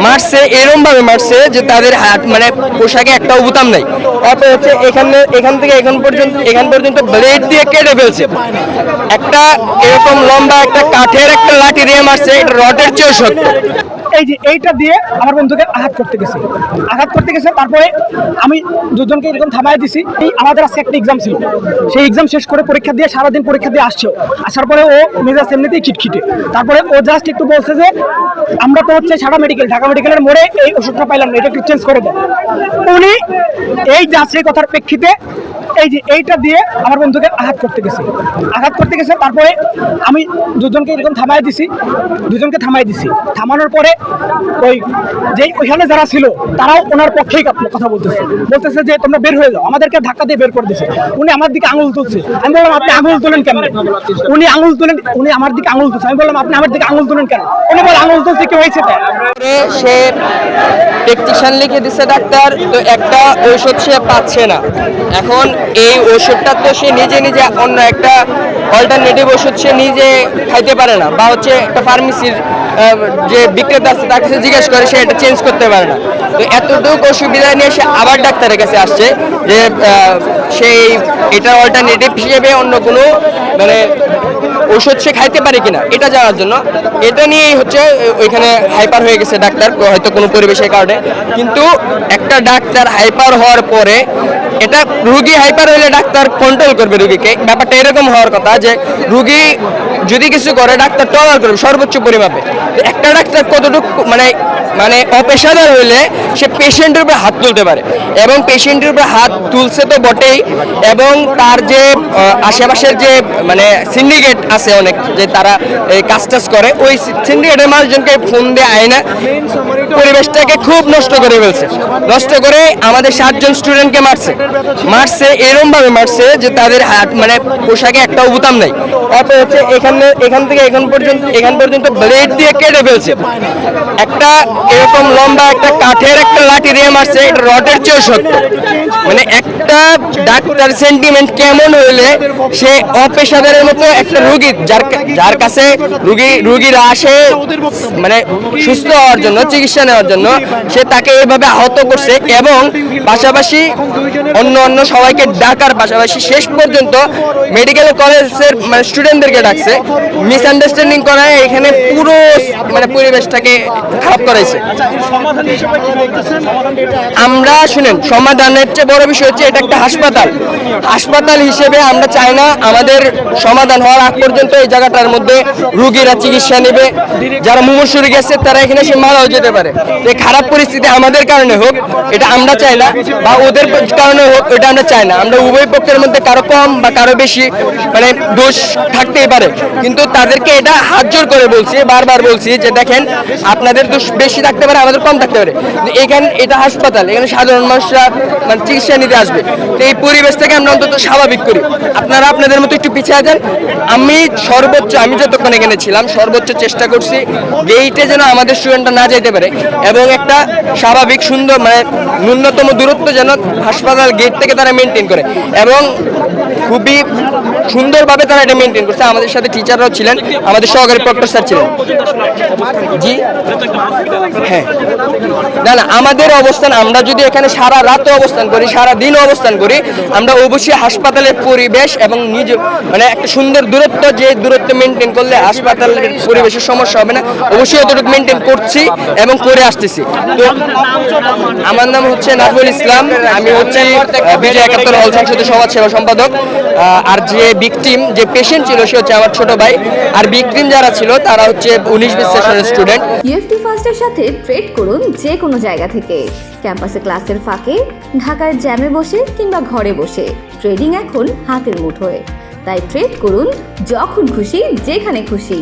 মারছে এরকম ভাবে মারছে যে তাদের হাত মানে পোশাকে একটাও বোতাম নাই। তারপর হচ্ছে এখান থেকে এখান পর্যন্ত ব্লেড দিয়ে কেটে ফেলছে। একটা এরকম লম্বা একটা কাঠের একটা লাঠি দিয়ে মারছে, এটা রডের চেয়েও শক্ত। এই যে এইটা দিয়ে আমার বন্ধুকে আঘাত করতে গেছে। তারপরে আমি দুজনকে এরকম থামাই দিছি। এই আমাদের আজকে একটা এক্সাম ছিল, সেই এক্সাম শেষ করে পরীক্ষা দিয়ে সারাদিন পরীক্ষা দিয়ে আসার পরে ও মেজাজ এমনিতেই খিটখিটে। তারপরে ও জাস্ট একটু বলছে যে আমরা তো হচ্ছে ঢাকা মেডিকেলের মোড়ে এই ওষুধটা পাইলাম না, এটা একটু চেঞ্জ করে দেয়। উনি এই জাস্ট এই কথার প্রেক্ষিতে এই যে এইটা দিয়ে আমার বন্ধুকে আঘাত করতে গেছে। তারপরে আমি দুজনকে এরকম থামাই দিছি। থামানোর পরে ওইখানে যারা ছিল তারাও ওনার পক্ষেই কথা বলতেছে যে তোমরা বের হয়ে যাও, আমাদেরকে ধাক্কা দিয়ে বের করে দিছে। উনি আমার দিকে আঙুল তুলছে। আমি বললাম আপনি আঙুল তুলেন কেন? উনি আমার দিকে আঙুল তুলছে। আমি বললাম আপনি আমার দিকে আঙুল তুলেন কেন? উনি বলে আঙুল তুলছে কি হয়েছে? সে প্রেসক্রিপশন লিখে দিচ্ছে ডাক্তার, তো একটা ঔষধ সে পাচ্ছে না। এখন এই ওষুধটা তো সে নিজে অন্য একটা অল্টারনেটিভ ওষুধ সে নিজে খাইতে পারে না, বা হচ্ছে একটা ফার্মেসির যে বিক্রেতা আছে তার কাছে জিজ্ঞেস করে, সে এটা চেঞ্জ করতে পারে না। তো এতটুকু অসুবিধা নিয়ে সে আবার ডাক্তারের কাছে আসছে যে সেই এটা অল্টারনেটিভ হিসেবে অন্য কোনো মানে ওষুধ সে খাইতে পারে কিনা এটা জানার জন্য। এটা নিয়েই হচ্ছে ওইখানে হাইপার হয়ে গেছে ডাক্তার, হয়তো কোনো পরিবেশের কারণে। কিন্তু একটা ডাক্তার হাইপার হওয়ার পরে, এটা রুগী হাইপার হলে ডাক্তার কন্ট্রোল করবে রুগীকে, ব্যাপারটা এরকম হওয়ার কথা যে রুগী যদি কিছু করে ডাক্তার টলার করবে সর্বোচ্চ পরিমাপে। একটা ডাক্তার কতটুকু মানে অপেশাদার হইলে সে পেশেন্টের উপরে হাত তুলতে পারে, এবং পেশেন্টের উপরে হাত তুলছে তো বটেই, এবং তার যে আশেপাশের যে মানে সিন্ডিকেট আছে অনেক, যে তারা এই কাজ করে, ওই সিন্ডিকেটের মানুষজনকে ফোন দিয়ে আয়না পরিবেশটাকে খুব নষ্ট করে ফেলছে। নষ্ট করে আমাদের 7 জন স্টুডেন্টকে মারছে এরকম ভাবে মারছে যে তাদের হাত মানে পোশাকে একটাও বোতাম নাই। তারপর হচ্ছে এখান থেকে এখান পর্যন্ত ব্লেড দিয়ে কেটে ফেলছে। একটা এরকম লম্বা একটা কাঠের একটা লাঠি দিয়ে মারছে, এটা রডের চেয়েও শক্ত। মানে একটা ডাক্তার সেন্টিমেন্ট কেমন হইলে সে অপেশাদারের মতো একটা রুগী, যার কাছে রুগীরা আসে মানে সুস্থ হওয়ার জন্য, চিকিৎসা নেওয়ার জন্য, সে তাকে এইভাবে আহত করছে। এবং পাশাপাশি অন্য সবাইকে ডাকার পাশাপাশি শেষ পর্যন্ত মেডিকেল কলেজের মানে স্টুডেন্টদেরকে ডাকছে, মিসআন্ডারস্ট্যান্ডিং করায় এখানে পুরো মানে পরিবেশটাকে খারাপ করাইছে। আমরা শুনেন, সমাধানের চেয়ে বড় বিষয় হচ্ছে এটা একটা হাসপাতাল হিসেবে আমরা চাই না আমাদের সমাধান হওয়ার আগ পর্যন্ত এই জায়গাটার মধ্যে রুগীরা চিকিৎসা নেবে। যারা মুমূর্ষু রোগী আছে তারা এখানে সে মারাও যেতে পারে। এই খারাপ পরিস্থিতি আমাদের কারণে হোক এটা আমরা চাই না, বা ওদের কারণে হোক এটা আমরা চাই না। আমরা উভয় পক্ষের মধ্যে কারো কম বা কারো বেশি মানে দোষ থাকতেই পারে, কিন্তু তাদেরকে এটা হাত জোর করে বলছি, বারবার বলছি যে দেখেন আপনাদের দোষ বেশি থাকতে পারে, আমাদের কম থাকতে পারে। এখানে এটা হাসপাতাল, এখানে সাধারণ মানুষরা মানে চিকিৎসা নিতে আসবে। তো এই পরিবেশটাকে আমরা অন্তত স্বাভাবিক করি। আপনারা আপনাদের মতো একটু পিছিয়ে যান। আমি যতক্ষণ এখানে ছিলাম সর্বোচ্চ চেষ্টা করছি গেইটে যেন আমাদের স্টুডেন্টরা না যেতে পারে, এবং একটা স্বাভাবিক সুন্দর মানে ন্যূনতম দূরত্ব যেন হাসপাতাল গেট থেকে তারা মেনটেন করে, এবং খুবই সুন্দরভাবে তারা এটা মেনটেন করছে। আমাদের সাথে টিচাররাও ছিলেন, আমাদের সহকারী প্রক্টর স্যার ছিলেন। জি হ্যাঁ, না আমাদের অবস্থান, আমরা যদি এখানে সারা রাতে অবস্থান করি, সারা দিন অবস্থান করি, আমরা অবশ্যই হাসপাতালের পরিবেশ এবং নিজে মানে একটা সুন্দর দূরত্ব, যে দূরত্ব মেনটেন করলে হাসপাতালের পরিবেশের সমস্যা হবে না, অবশ্যই অতটুকু মেনটেন করছি এবং করে আসতেছি। তো আমার নাম হচ্ছে নাজমুল ইসলাম, আমি হচ্ছে বিজয় 71 হল সংসদের সমাজ সেবা সম্পাদক। আর যে ভিকটিম, যে পেশেন্ট ছিল সে হচ্ছে আমার ছোট ভাই, আর ভিকটিম যারা ছিল তারা হচ্ছে 19-20 সেশনের স্টুডেন্ট। ইউএফটি ফার্স্টের সাথে ট্রেড করুন যে কোনো জায়গা থেকে, ক্যাম্পাসে ক্লাসের ফাঁকে, ঢাকার জ্যামে বসে কিংবা ঘরে বসে। ট্রেডিং এখন হাতের মুঠোয়, তাই ট্রেড করুন যখন খুশি যেখানে খুশি।